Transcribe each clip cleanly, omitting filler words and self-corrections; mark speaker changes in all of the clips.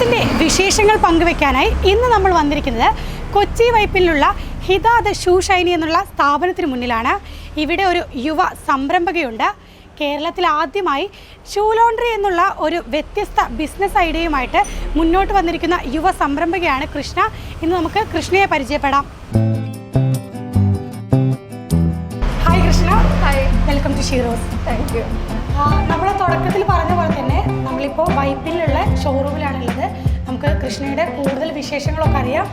Speaker 1: ബിസിനസ്സിൻ്റെ വിശേഷങ്ങൾ പങ്കുവെക്കാനായി ഇന്ന് നമ്മൾ വന്നിരിക്കുന്നത് കൊച്ചി വൈപ്പിലുള്ള ഹിത ദ ഷൂ ഷൈനി എന്നുള്ള സ്ഥാപനത്തിന് മുന്നിലാണ്. ഇവിടെ ഒരു യുവ സംരംഭകയുണ്ട്. കേരളത്തിൽ ആദ്യമായി ഷൂ ലോണ്ടറി എന്നുള്ള ഒരു വ്യത്യസ്ത ബിസിനസ് ഐഡിയയുമായിട്ട് മുന്നോട്ട് വന്നിരിക്കുന്ന യുവ സംരംഭകയാണ് കൃഷ്ണ. ഇന്ന് നമുക്ക് കൃഷ്ണയെ പരിചയപ്പെടാം. Hi Krishna.
Speaker 2: Hi,
Speaker 1: welcome to Sheroes.
Speaker 2: Thank you.
Speaker 1: നമ്മൾ തുടക്കത്തിൽ പറഞ്ഞ പോലെ തന്നെ നമ്മളിപ്പോൾ വൈപ്പിലുള്ള ഷോറൂമിലാണുള്ളത്. നമുക്ക് കൃഷ്ണയുടെ കൂടുതൽ വിശേഷങ്ങളൊക്കെ അറിയാം.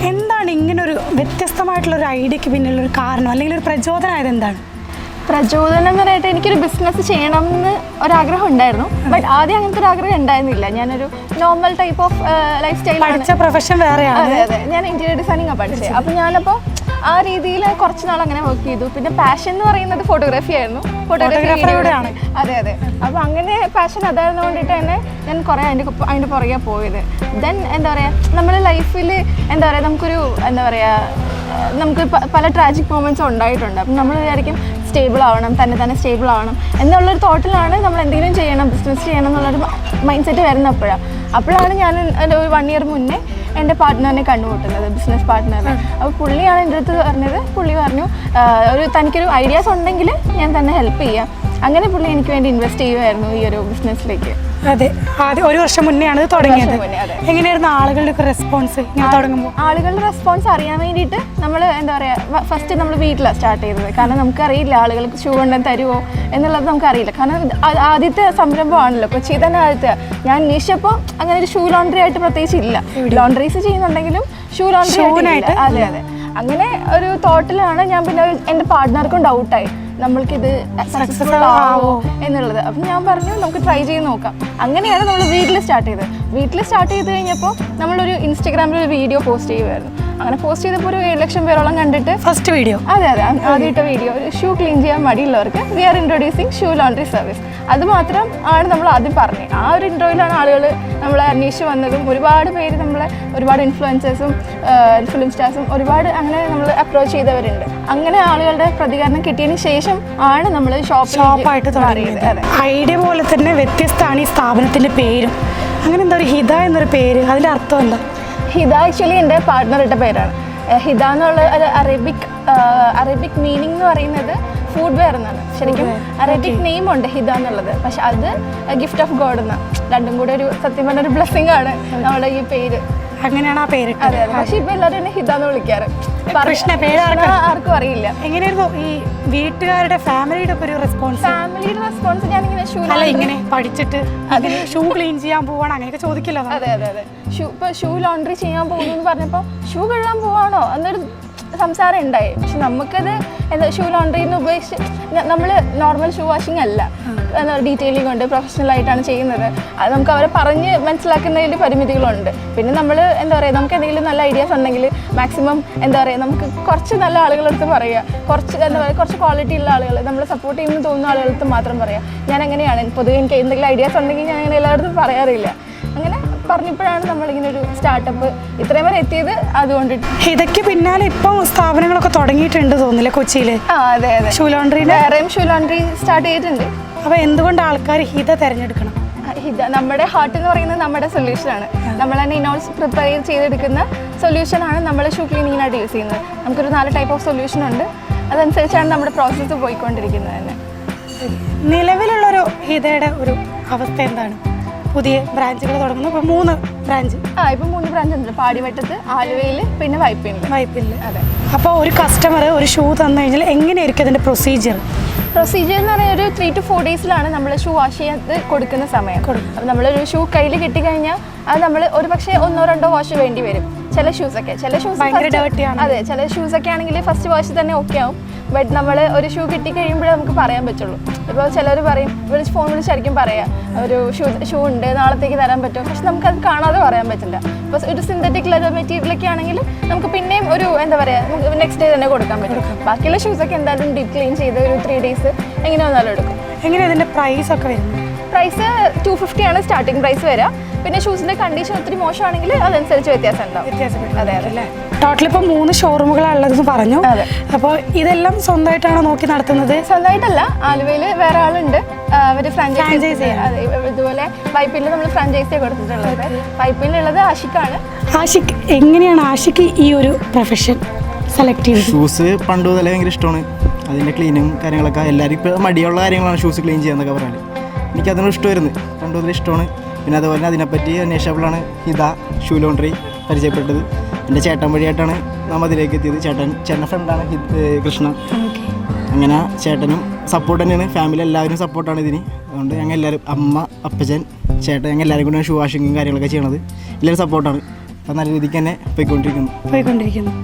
Speaker 1: എന്താണ് ഇങ്ങനൊരു വ്യത്യസ്തമായിട്ടുള്ളൊരു ഐഡിയക്ക് പിന്നിലൊരു കാരണം അല്ലെങ്കിൽ ഒരു പ്രചോദനമായത് എന്താണ്?
Speaker 2: പ്രചോദനം എന്ന് പറഞ്ഞിട്ട് എനിക്കൊരു ബിസിനസ് ചെയ്യണം എന്ന് ഒരാഗ്രഹം ഉണ്ടായിരുന്നു. ബട്ട് ആദ്യം അങ്ങനത്തെ ഒരു ആഗ്രഹം ഉണ്ടായിരുന്നില്ല. ഞാനൊരു normal type of life style.
Speaker 1: പഠിച്ച പ്രൊഫഷൻ വേറെയാണ്.
Speaker 2: അതെ അതെ, ഞാൻ ഇന്റീരിയർ ഡിസൈനിങ് പഠിച്ചത്. അപ്പം ഞാനപ്പോൾ ആ രീതിയിൽ കുറച്ച് നാൾ അങ്ങനെ വർക്ക് ചെയ്തു. പിന്നെ പാഷൻ എന്ന് പറയുന്നത് ഫോട്ടോഗ്രാഫി ആയിരുന്നു. ഫോട്ടോഗ്രാഫിയാണ്. അതെ അതെ. അപ്പോൾ അങ്ങനെ പാഷൻ അതായിരുന്നു കൊണ്ടിട്ട് തന്നെ ഞാൻ കുറേ അതിൻ്റെ പുറകെ പോയത്. ദെൻ എന്താ പറയുക, നമ്മുടെ ലൈഫിൽ എന്താ പറയുക, നമുക്ക് പല ട്രാജിക് മൊമെൻറ്റ്സും ഉണ്ടായിട്ടുണ്ട്. അപ്പം നമ്മൾ വിചാരിക്കും സ്റ്റേബിൾ ആവണം, തന്നെ സ്റ്റേബിൾ ആവണം എന്നുള്ളൊരു തോട്ടിലാണ് നമ്മൾ എന്തെങ്കിലും ചെയ്യണം, ബിസിനസ് ചെയ്യണം എന്നുള്ളൊരു മൈൻഡ് സെറ്റ് വരുന്നപ്പോഴാണ്. അപ്പോഴാണ് ഞാൻ ഒരു 1 year മുന്നേ എൻ്റെ പാർട്ട്ണറിനെ കണ്ടുമുട്ടുന്നത്, ബിസിനസ് പാർട്ട്ണറിനെ. അപ്പോൾ പുള്ളിയാണ് എൻ്റെ അടുത്ത് പറഞ്ഞത്. പുള്ളി പറഞ്ഞു തനിക്കൊരു ഐഡിയാസ് ഉണ്ടെങ്കിൽ ഞാൻ തന്നെ ഹെൽപ്പ് ചെയ്യാം. അങ്ങനെ പുള്ളി എനിക്ക് വേണ്ടി ഇൻവെസ്റ്റ് ചെയ്യുമായിരുന്നു ഈ ഒരു ബിസിനസ്സിലേക്ക്.
Speaker 1: അതെ, ആദ്യം 1 വർഷം മുന്നെയാണ് തുടങ്ങിയത്. എങ്ങനെയായിരുന്നു ആളുകളുടെ റെസ്പോൺസ് ഇങ്ങനെ തുടങ്ങുമ്പോൾ?
Speaker 2: ആളുകളുടെ റെസ്പോൺസ് അറിയാൻ വേണ്ടിയിട്ട് നമ്മൾ എന്താ പറയുക, ഫസ്റ്റ് നമ്മൾ വീട്ടിലാണ് സ്റ്റാർട്ട് ചെയ്തത്. കാരണം നമുക്കറിയില്ല ആളുകൾക്ക് ഷൂ കൊണ്ടുവന്ന് തരുമോ എന്നുള്ളത് നമുക്കറിയില്ല. കാരണം ആദ്യത്തെ സംരംഭമാണല്ലോ, കൊച്ചി തന്നെ ആദ്യത്തെ. ഞാൻ അന്വേഷിച്ചപ്പോൾ അങ്ങനെ ഒരു ഷൂ ലോണ്ടറി ആയിട്ട് പ്രത്യേകിച്ച് ഇല്ല. ലോണ്ടറീസ് ചെയ്യുന്നുണ്ടെങ്കിലും ഷൂ ലോണ്ടറി ആയിട്ട്. അതെ അതെ. അങ്ങനെ ഒരു തോട്ടിലാണ് ഞാൻ. പിന്നെ എൻ്റെ പാർട്ട്ണർക്കും ഡൗട്ടായി നമ്മൾക്കിത് സക്സസ്ഫുൾ ആവോ എന്നുള്ളത്. അപ്പം ഞാൻ പറഞ്ഞു നമുക്ക് ട്രൈ ചെയ്ത് നോക്കാം. അങ്ങനെയാണ് നമ്മൾ വീട്ടിൽ സ്റ്റാർട്ട് ചെയ്തത്. വീട്ടിൽ സ്റ്റാർട്ട് ചെയ്ത് കഴിഞ്ഞപ്പോൾ നമ്മളൊരു ഇൻസ്റ്റഗ്രാമിൽ ഒരു വീഡിയോ പോസ്റ്റ് ചെയ്യുമായിരുന്നു. അങ്ങനെ പോസ്റ്റ് ചെയ്തപ്പോൾ ഒരു 7 ലക്ഷം പേരോളം കണ്ടിട്ട് ഫസ്റ്റ് വീഡിയോ. അതെ അതെ, ആദ്യത്തെ വീഡിയോ ഷൂ ക്ലീൻ ചെയ്യാൻ മടിയുള്ളവർക്ക് we are introducing shoe laundry service. അത് മാത്രം ആണ് നമ്മൾ ആദ്യം പറഞ്ഞത്. ആ ഒരു ഇൻട്രോയിലാണ് ആളുകൾ നമ്മളെ അന്വേഷിച്ച് വന്നതും. ഒരുപാട് പേര് നമ്മളെ, ഒരുപാട് ഇൻഫ്ലുവൻസേഴ്സും ഫിലിം സ്റ്റാർസും ഒരുപാട് അങ്ങനെ നമ്മൾ അപ്രോച്ച് ചെയ്തവരുണ്ട്. അങ്ങനെ ആളുകളുടെ പ്രതികരണം കിട്ടിയതിന് ശേഷം ആണ് നമ്മൾ ഷോപ്പായിട്ട് തുടങ്ങിയത്. അതെ,
Speaker 1: ഐഡിയ പോലെ തന്നെ വ്യത്യസ്തമാണ് ഈ സ്ഥാപനത്തിൻ്റെ പേരും. അങ്ങനെ എന്താ ഒരു ഹിത എന്നൊരു പേര്, അതിൻ്റെ അർത്ഥം എന്താ?
Speaker 2: ഹിത ആക്ച്വലി എൻ്റെ പാർട്ട്ണർ ഇട്ട പേരാണ്. ഹിത എന്നുള്ള ഒരു അറബിക് മീനിങ് എന്ന് പറയുന്നത് ഫുഡ് വെയർ എന്നാണ്. ശരിക്കും അറബിക് നെയിം ഉണ്ട് ഹിത എന്നുള്ളത്. പക്ഷെ അത് ഗിഫ്റ്റ് ഓഫ് ഗോഡ് എന്നാണ്. രണ്ടും കൂടെ ഒരു സത്യം പറഞ്ഞ ഒരു ബ്ലെസ്സിങ് ആണ് നമ്മുടെ ഈ പേര്.
Speaker 1: അങ്ങനെയാണ് ആ പേര്.
Speaker 2: അതെ അതെ. പക്ഷെ ഇപ്പൊ എല്ലാവരും എന്നെ ഹിത എന്ന് വിളിക്കാറ്.
Speaker 1: കൃഷ്ണ പേര്
Speaker 2: ആർക്കും അറിയില്ല.
Speaker 1: എങ്ങനെയായിരുന്നു ഈ വീട്ടുകാരുടെ ഫാമിലിയുടെ ഒക്കെ ഒരു റെസ്പോൺസ്?
Speaker 2: ഫാമിലിയുടെ റെസ്പോൺസ് ഞാനിങ്ങനെ
Speaker 1: ഇങ്ങനെ പഠിച്ചിട്ട് അതിന് ഷൂ ക്ലീൻ ചെയ്യാൻ പോവാണ് അങ്ങനെയൊക്കെ ചോദിക്കില്ല?
Speaker 2: അതെ അതെ അതെ. ഷൂ ലോണ്ടറി ചെയ്യാൻ പോകുന്നു എന്ന് പറഞ്ഞപ്പോൾ ഷൂ കഴുകാൻ പോവാണോ എന്നൊരു സംസാരം ഉണ്ടായി. പക്ഷെ നമുക്കത് എന്താ, ഷൂ ലോണ്ടറിന്ന് ഉപയോഗിച്ച് നമ്മൾ നോർമൽ ഷൂ വാഷിംഗ് അല്ല, ഡീറ്റെയിലിംഗ് ഉണ്ട്, പ്രൊഫഷണലായിട്ടാണ് ചെയ്യുന്നത്. അത് നമുക്ക് അവരെ പറഞ്ഞ് മനസ്സിലാക്കുന്നതിൽ പരിമിതികളുണ്ട്. പിന്നെ നമ്മൾ എന്താ പറയുക, നമുക്ക് എന്തെങ്കിലും നല്ല ഐഡിയാസ് ഉണ്ടെങ്കിൽ മാക്സിമം എന്താ പറയുക, നമുക്ക് കുറച്ച് നല്ല ആളുകളടുത്ത് പറയുക, കുറച്ച് ക്വാളിറ്റി ഉള്ള ആളുകൾ, നമ്മളെ സപ്പോർട്ട് ചെയ്യുമെന്ന് തോന്നുന്ന ആളുകളടുത്ത് മാത്രം പറയുക. ഞാൻ അങ്ങനെയാണ് പൊതുവെ. എനിക്ക് എന്തെങ്കിലും ഐഡിയാസ് ഉണ്ടെങ്കിൽ ഞാൻ അങ്ങനെ എല്ലായിടത്തും പറയാറില്ല. അങ്ങനെ പറഞ്ഞപ്പോഴാണ് നമ്മളിങ്ങനെ ഒരു സ്റ്റാർട്ടപ്പ് ഇത്രയും വരെ എത്തിയത്. അതുകൊണ്ടിട്ട്
Speaker 1: ഇതൊക്കെ പിന്നാലെ ഇപ്പം സ്ഥാപനങ്ങളൊക്കെ തുടങ്ങിയിട്ടുണ്ട് തോന്നില്ലേ കൊച്ചിയിൽ?
Speaker 2: അതെ അതെ.
Speaker 1: ഷൂ ലോണ്ടറി,
Speaker 2: വേറെയും ഷൂ ലോണ്ടറി സ്റ്റാർട്ട് ചെയ്തിട്ടുണ്ട്.
Speaker 1: അപ്പോൾ എന്തുകൊണ്ട് ആൾക്കാർ ഹിത തിരഞ്ഞെടുക്കണം?
Speaker 2: ഹിത നമ്മുടെ ഹാർട്ട് എന്ന് പറയുന്നത് നമ്മുടെ സൊല്യൂഷനാണ്. നമ്മൾ തന്നെ ഇനോൾസ് പ്രിപ്പയർ ചെയ്തെടുക്കുന്ന സൊല്യൂഷനാണ് നമ്മൾ ഷൂ ക്ലീനിങ്ങിനായിട്ട് യൂസ് ചെയ്യുന്നത്. നമുക്കൊരു 4 ടൈപ്പ് ഓഫ് സൊല്യൂഷൻ ഉണ്ട്. അതനുസരിച്ചാണ് നമ്മുടെ പ്രോസസ്സ് പോയിക്കൊണ്ടിരിക്കുന്നത് തന്നെ.
Speaker 1: നിലവിലുള്ളൊരു ഹിതയുടെ ഒരു അവസ്ഥ എന്താണ്? പുതിയ ബ്രാഞ്ചുകൾ തുടങ്ങുന്നു. ഇപ്പോൾ 3 ബ്രാഞ്ച്.
Speaker 2: ഇപ്പം 3 ബ്രാഞ്ച് ഉണ്ട്. പാടിവട്ടത്ത്, ആലുവയിൽ, പിന്നെ വൈപ്പിനിൽ.
Speaker 1: അതെ. അപ്പോൾ ഒരു കസ്റ്റമർ ഒരു ഷൂ തന്നു കഴിഞ്ഞാൽ എങ്ങനെയായിരിക്കും അതിൻ്റെ പ്രൊസീജിയർ
Speaker 2: എന്ന് പറയുന്നത് ഒരു 3 to 4 ഡേയ്സിലാണ് നമ്മൾ ഷൂ വാഷ് ചെയ്യാൻ കൊടുക്കുന്ന സമയം. അപ്പോൾ നമ്മളൊരു ഷൂ കയ്യിൽ കിട്ടിക്കഴിഞ്ഞാൽ അത് നമ്മൾ ഒരു പക്ഷേ 1 or 2 വാഷ് വേണ്ടി വരും. ചില ഷൂസൊക്കെ
Speaker 1: ഭയങ്കര dirty ആണ്.
Speaker 2: അതെ, ചില ഷൂസൊക്കെ ആണെങ്കിൽ ഫസ്റ്റ് വാഷ് തന്നെ ഓക്കെ ആവും. ബട്ട് നമ്മൾ ഒരു ഷൂ കിട്ടി കഴിയുമ്പോഴേ നമുക്ക് പറയാൻ പറ്റുള്ളൂ. ഇപ്പോൾ ചിലർ പറയും, ഫോൺ വിളിച്ചായിരിക്കും പറയാം ഒരു ഷൂ ഉണ്ട് നാളത്തേക്ക് തരാൻ പറ്റുമോ, പക്ഷെ നമുക്കത് കാണാതെ പറയാൻ പറ്റില്ല. ഇപ്പോൾ ഒരു സിന്തറ്റിക് ലെതർ മെറ്റീരിയലൊക്കെ ആണെങ്കിൽ നമുക്ക് പിന്നെയും ഒരു എന്താ പറയുക, നമുക്ക് നെക്സ്റ്റ് ഡേ തന്നെ കൊടുക്കാൻ പറ്റും. ബാക്കിയുള്ള ഷൂസൊക്കെ എന്തായാലും ഡീപ്പ് ക്ലീൻ ചെയ്ത് ഒരു 3 days എങ്ങനെ വന്നാലും എടുക്കും.
Speaker 1: എങ്ങനെ ഇതിൻ്റെ പ്രൈസ് ഒക്കെ വരുന്നത്?
Speaker 2: പ്രൈസ് 250 ആണ് സ്റ്റാർട്ടിംഗ് പ്രൈസ് വരിക. പിന്നെ ഷൂസിൻ്റെ കണ്ടീഷൻ ഒത്തിരി മോശമാണെങ്കിൽ അതനുസരിച്ച് വ്യത്യാസം ഉണ്ടാവും. അതെ അതെ.
Speaker 1: ടോട്ടൽ ഇപ്പോൾ 3 ഷോറൂമുകളാണ് ഉള്ളതെന്ന് പറഞ്ഞു. അപ്പോൾ ഇതെല്ലാം സ്വന്തമായിട്ടാണോ നോക്കി നടത്തുന്നത്?
Speaker 2: സ്വന്തമായിട്ടല്ല, ആലുവയിൽ വേറെ ആളുണ്ട്, അവർ ഫ്രാഞ്ചൈസി. അതെ, ഇതുപോലെ വൈപ്പിൽ നമ്മൾ ഫ്രാഞ്ചൈസി കൊടുത്തിട്ടുള്ളത്. വൈപ്പിലുള്ളത് ആഷിക്കാണ്.
Speaker 1: ആഷിക്, എങ്ങനെയാണ് ആഷിക്ക് ഈ ഒരു പ്രൊഫഷൻ സെലക്ട് ചെയ്തത്?
Speaker 3: ഷൂസ് പണ്ട് മുതലേ ഭയങ്കര ഇഷ്ടമാണ്. അതിൻ്റെ ക്ലീനും കാര്യങ്ങളൊക്കെ എല്ലാവരും ഇപ്പോൾ മടിയുള്ള കാര്യങ്ങളാണ് ഷൂസ് ക്ലീൻ ചെയ്യാന്നൊക്കെ പറഞ്ഞാൽ. എനിക്കതിനോട് ഇഷ്ടമായിരുന്നു, പണ്ട് മുതൽ ഇഷ്ടമാണ്. പിന്നെ അതുപോലെ തന്നെ അതിനെപ്പറ്റി അന്വേഷിച്ചപ്പോഴാണ് ഹിത ഷൂ ലോണ്ടറി പരിചയപ്പെട്ടത്. എൻ്റെ ചേട്ടൻ വഴിയായിട്ടാണ് നാം അതിലേക്ക് എത്തിയത്. ചേട്ടൻ്റെ ഫ്രണ്ടാണ് കൃഷ്ണ. അങ്ങനെ ചേട്ടനും സപ്പോർട്ട് തന്നെയാണ്, ഫാമിലി എല്ലാവരും സപ്പോർട്ടാണ് ഇതിന്. അതുകൊണ്ട് ഞങ്ങൾ എല്ലാവരും, അമ്മ, അപ്പച്ചൻ, ചേട്ടൻ, ഞങ്ങൾ എല്ലാവരും കൂടെ ഷൂ വാഷിങ്ങും കാര്യങ്ങളൊക്കെ ചെയ്യണത് എല്ലാവരും സപ്പോർട്ടാണ്. അപ്പോൾ നല്ല രീതിക്ക് തന്നെ പോയിക്കൊണ്ടിരിക്കുന്നു.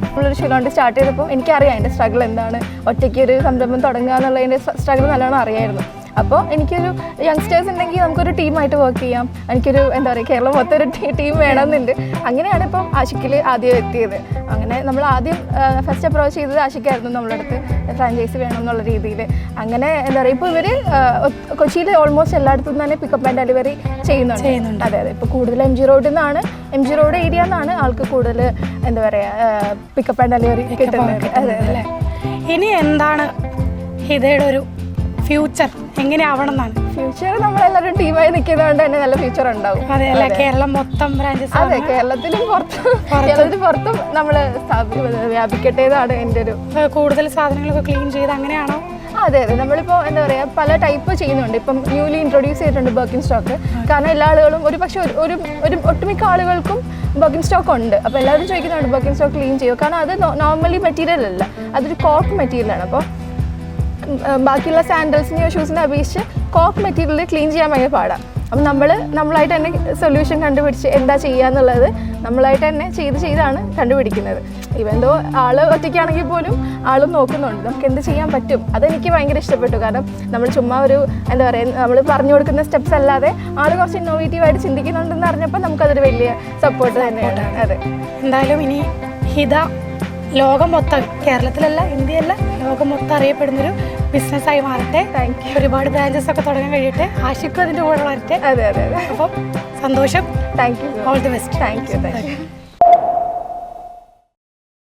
Speaker 2: നമ്മളൊരു ഷൂ ലോണ്ടറി സ്റ്റാർട്ട് ചെയ്തപ്പോൾ എനിക്കറിയാം അതിൻ്റെ സ്ട്രഗിൾ എന്താണ്, ഒറ്റയ്ക്ക് ഒരു സംരംഭം തുടങ്ങുക എന്നുള്ളതിൻ്റെ സ്ട്രഗിൾ നല്ലോണം അറിയായിരുന്നു. അപ്പോൾ എനിക്കൊരു യങ്സ്റ്റേഴ്സ് ഉണ്ടെങ്കിൽ നമുക്കൊരു ടീമായിട്ട് വർക്ക് ചെയ്യാം. എനിക്കൊരു എന്താ പറയുക, കേരളം മൊത്തം ഒരു ടീം വേണമെന്നുണ്ട്. അങ്ങനെയാണ് ഇപ്പം ആഷിക്കിൽ ആദ്യം എത്തിയത്. അങ്ങനെ നമ്മൾ ആദ്യം ഫസ്റ്റ് അപ്രോച്ച് ചെയ്തത് ആഷിക്കായിരുന്നു നമ്മളെ അടുത്ത് ഫ്രാഞ്ചൈസി വേണം എന്നുള്ള രീതിയിൽ. അങ്ങനെ എന്താ പറയുക, ഇപ്പോൾ ഇവർ കൊച്ചിയിൽ ഓൾമോസ്റ്റ് എല്ലായിടത്തും തന്നെ പിക്കപ്പ് ആൻഡ് ഡെലിവറി ചെയ്യുന്നുണ്ട്. അതെ അതെ. ഇപ്പോൾ കൂടുതൽ MG റോഡിൽ നിന്നാണ്, MG റോഡ് ഏരിയ എന്നാണ് ആൾക്ക് കൂടുതൽ എന്താ പറയുക പിക്കപ്പ് ആൻഡ് ഡെലിവറി കിട്ടുന്നത്. അതെ അതെ.
Speaker 1: ഇനി എന്താണ് ഹിതയുടെ ഒരു ഫ്യൂച്ചർ, എങ്ങനെയാവണം എന്നാണ്?
Speaker 2: ഫ്യൂച്ചർ നമ്മളെല്ലാവരും ടീമായി നിൽക്കുന്നതുകൊണ്ട് തന്നെ നല്ല ഫ്യൂച്ചർ ഉണ്ടാവും.
Speaker 1: അതെ അല്ലേ, കേരളം മൊത്തം ബ്രാഞ്ചസ്.
Speaker 2: അതെ, കേരളത്തിലും പുറത്തും നമ്മൾ വ്യാപിക്കട്ടെ എന്നാണ് എൻ്റെ ഒരു.
Speaker 1: കൂടുതൽ സാധനങ്ങളൊക്കെ ക്ലീൻ ചെയ്ത് അങ്ങനെയാണോ?
Speaker 2: അതെ അതെ. നമ്മളിപ്പോൾ എന്താ പറയുക, പല ടൈപ്പ് ചെയ്യുന്നുണ്ട്. ഇപ്പം ന്യൂലി ഇൻട്രൊഡ്യൂസ് ചെയ്തിട്ടുണ്ട് ബർക്കിൻ സ്റ്റോക്ക്. കാരണം എല്ലാ ആളുകളും പക്ഷേ ഒരു ഒട്ടുമിക്ക ആളുകൾക്കും ബർക്കിൻ സ്റ്റോക്ക് ഉണ്ട്. അപ്പോൾ എല്ലാവരും ചോദിക്കുന്നുണ്ട് ബർക്കിൻ സ്റ്റോക്ക് ക്ലീൻ ചെയ്യുക. കാരണം അത് നോർമലി മെറ്റീരിയൽ അല്ല, അതൊരു കോട്ട് മെറ്റീരിയലാണ്. അപ്പോൾ ബാക്കിയുള്ള സാൻഡൽസിനെയോ ഷൂസിനെ അപേക്ഷിച്ച് കോക്ക് മെറ്റീരിയൽ ക്ലീൻ ചെയ്യാൻ ഭയങ്കര പാടാണ്. അപ്പം നമ്മളായിട്ട് തന്നെ സൊല്യൂഷൻ കണ്ടുപിടിച്ച് എന്താ ചെയ്യുക എന്നുള്ളത് നമ്മളായിട്ട് തന്നെ ചെയ്താണ് കണ്ടുപിടിക്കുന്നത്. ഇവന്തോ ആൾ ഒറ്റയ്ക്കാണെങ്കിൽ പോലും ആളും നോക്കുന്നുണ്ട് നമുക്ക് എന്ത് ചെയ്യാൻ പറ്റും. അതെനിക്ക് ഭയങ്കര ഇഷ്ടപ്പെട്ടു. കാരണം നമ്മൾ ചുമ്മാ ഒരു എന്താ പറയുക, നമ്മൾ പറഞ്ഞു കൊടുക്കുന്ന സ്റ്റെപ്സ് അല്ലാതെ ആൾ കുറച്ച് ഇന്നോവേറ്റീവായിട്ട് ചിന്തിക്കുന്നുണ്ടെന്ന് അറിഞ്ഞപ്പോൾ നമുക്കതൊരു വലിയ സപ്പോർട്ട് തന്നെയാണ്. അതെ.
Speaker 1: എന്തായാലും ഇനി ഹിത ലോകം മൊത്തം, കേരളത്തിലല്ല ഇന്ത്യയല്ല ലോകം മൊത്തം അറിയപ്പെടുന്നൊരു ബിസിനസ്സായി മാറട്ടെ. ഒരുപാട് ബ്രാഞ്ചസ് ഒക്കെ തുടങ്ങാൻ കഴിയട്ടെ. ആഷിക്കും അതിൻ്റെ കൂടെ വളരട്ടെ.
Speaker 2: അതെ അതെ അതെ.
Speaker 1: അപ്പം സന്തോഷം.
Speaker 2: Thank you.
Speaker 1: All the best.
Speaker 2: Thank you.